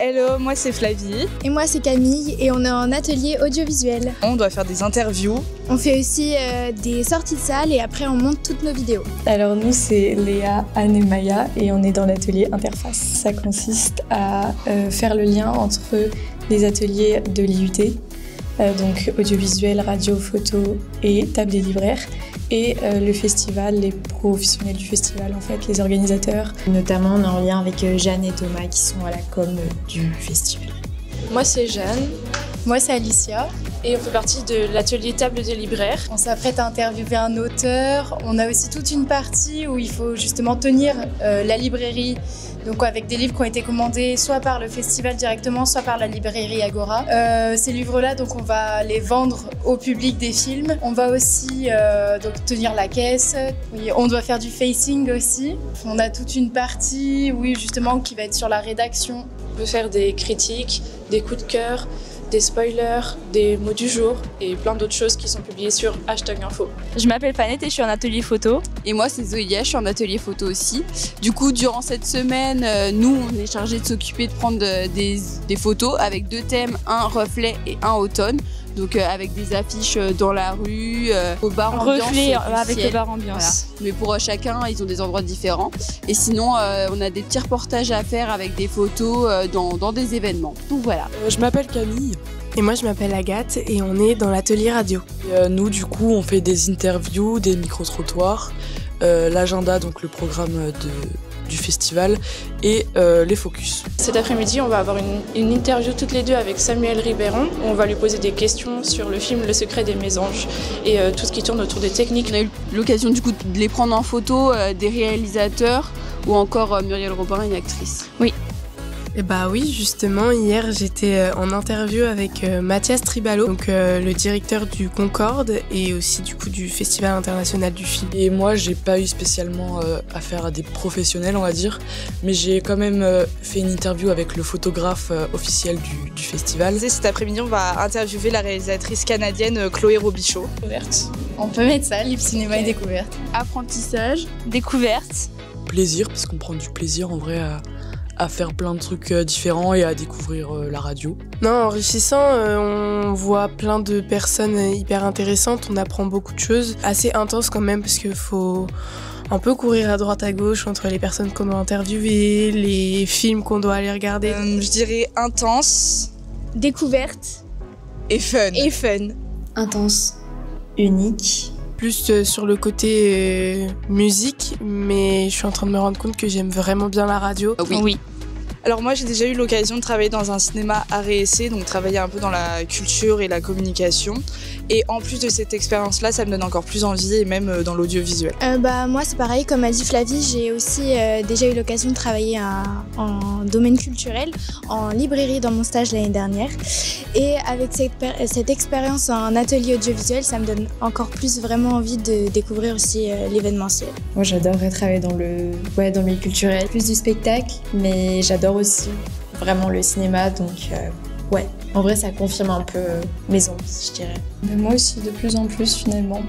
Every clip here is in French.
Hello, moi c'est Flavie. Et moi c'est Camille et on est en atelier audiovisuel. On doit faire des interviews. On fait aussi des sorties de salle et après on monte toutes nos vidéos. Alors nous c'est Léa, Anne et Maya et on est dans l'atelier interface. Ça consiste à faire le lien entre les ateliers de l'IUT, donc audiovisuel, radio, photo et table des libraires, et le festival, les professionnels du festival en fait, les organisateurs. Notamment on est en lien avec Jeanne et Thomas qui sont à la com du festival. Moi c'est Jeanne. Moi c'est Alicia. Et on fait partie de l'atelier table des libraires. On s'apprête à interviewer un auteur. On a aussi toute une partie où il faut justement tenir la librairie, donc avec des livres qui ont été commandés soit par le festival directement, soit par la librairie Agora. Ces livres-là, donc on va les vendre au public des films. On va aussi donc tenir la caisse. Oui, on doit faire du facing aussi. On a toute une partie, oui, justement, qui va être sur la rédaction. On peut faire des critiques, des coups de cœur, des spoilers, des mots du jour et plein d'autres choses qui sont publiées sur #info. Je m'appelle Fanette et je suis en atelier photo. Et moi c'est Zoïa, je suis en atelier photo aussi. Du coup durant cette semaine, nous on est chargé de s'occuper de prendre des photos avec 2 thèmes, un reflet et un automne. Donc avec des affiches dans la rue, au bar ambiance. Reflet avec le bar ambiance. Voilà. Mais pour chacun, ils ont des endroits différents. Et sinon, on a des petits reportages à faire avec des photos dans des événements. Donc voilà. Je m'appelle Camille. Et moi je m'appelle Agathe et on est dans l'atelier radio. Et nous du coup on fait des interviews, des micro-trottoirs, l'agenda, donc le programme du festival et les focus. Cet après-midi on va avoir une interview toutes les deux avec Samuel Ribéron. On va lui poser des questions sur le film Le secret des mésanges et tout ce qui tourne autour des techniques. On a eu l'occasion du coup de les prendre en photo, des réalisateurs ou encore Muriel Robin, une actrice. Oui. Et bah oui, justement, hier j'étais en interview avec Mathias Tribalo, donc le directeur du Concorde et aussi du coup du Festival international du film. Et moi j'ai pas eu spécialement affaire à des professionnels on va dire, mais j'ai quand même fait une interview avec le photographe officiel du festival. Cet après-midi on va interviewer la réalisatrice canadienne Chloé Robichaud. On peut mettre ça, libre cinéma et découverte. Apprentissage, découverte. Plaisir, parce qu'on prend du plaisir en vrai à faire plein de trucs différents et à découvrir la radio. Non, enrichissant, on voit plein de personnes hyper intéressantes, on apprend beaucoup de choses, assez intense quand même parce qu'il faut un peu courir à droite à gauche entre les personnes qu'on doit interviewer, les films qu'on doit aller regarder. Je dirais intense, découverte et fun. Intense, unique. Plus sur le côté musique, mais je suis en train de me rendre compte que j'aime vraiment bien la radio. Oui. Alors moi j'ai déjà eu l'occasion de travailler dans un cinéma art et essai, donc travailler un peu dans la culture et la communication. Et en plus de cette expérience-là, ça me donne encore plus envie, et même dans l'audiovisuel. Moi c'est pareil, comme a dit Flavie, j'ai aussi déjà eu l'occasion de travailler en domaine culturel, en librairie dans mon stage l'année dernière. Et avec cette expérience en atelier audiovisuel, ça me donne encore plus vraiment envie de découvrir aussi l'événementiel. Moi j'adorerais travailler dans le milieu culturel, plus du spectacle, mais j'adore aussi vraiment le cinéma, donc en vrai ça confirme un peu mes envies, je dirais. Moi aussi, de plus en plus finalement.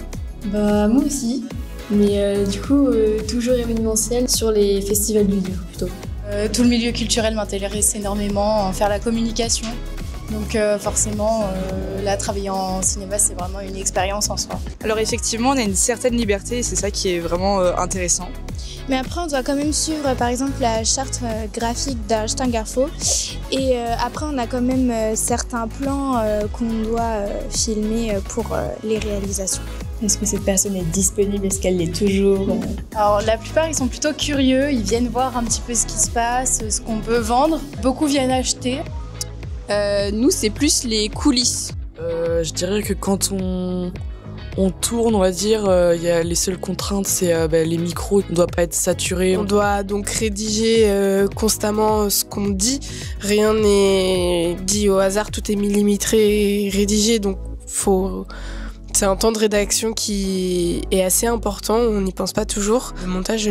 Moi aussi, mais du coup toujours événementiel sur les festivals du livre plutôt. Tout le milieu culturel m'intéresse énormément, faire la communication. Donc forcément, là, travailler en cinéma, c'est vraiment une expérience en soi. Alors effectivement, on a une certaine liberté et c'est ça qui est vraiment intéressant. Mais après, on doit quand même suivre, par exemple, la charte graphique d'Info. Et après, on a quand même certains plans qu'on doit filmer pour les réalisations. Est-ce que cette personne est disponible? Est-ce qu'elle l'est toujours? Alors la plupart, ils sont plutôt curieux. Ils viennent voir un petit peu ce qui se passe, ce qu'on peut vendre. Beaucoup viennent acheter. Nous c'est plus les coulisses. Je dirais que quand on tourne, on va dire, y a les seules contraintes, c'est les micros, on ne doit pas être saturé. On doit donc rédiger constamment ce qu'on dit. Rien n'est dit au hasard, tout est millimétré et rédigé, donc c'est un temps de rédaction qui est assez important, on n'y pense pas toujours. Le montage,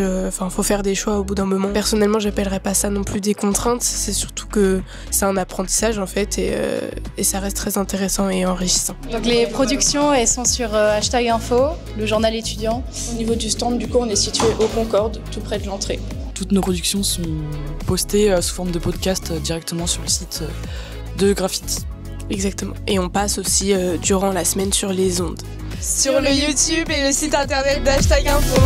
faut faire des choix au bout d'un moment. Personnellement, j'appellerais pas ça non plus des contraintes, c'est surtout que c'est un apprentissage en fait et ça reste très intéressant et enrichissant. Donc les productions, elles sont sur #info, le journal étudiant. Au niveau du stand, du coup, on est situé au Concorde, tout près de l'entrée. toutes nos productions sont postées sous forme de podcast directement sur le site de Graffiti. Exactement. Et on passe aussi durant la semaine sur les ondes. Sur le YouTube et le site internet d'Hashtag Info.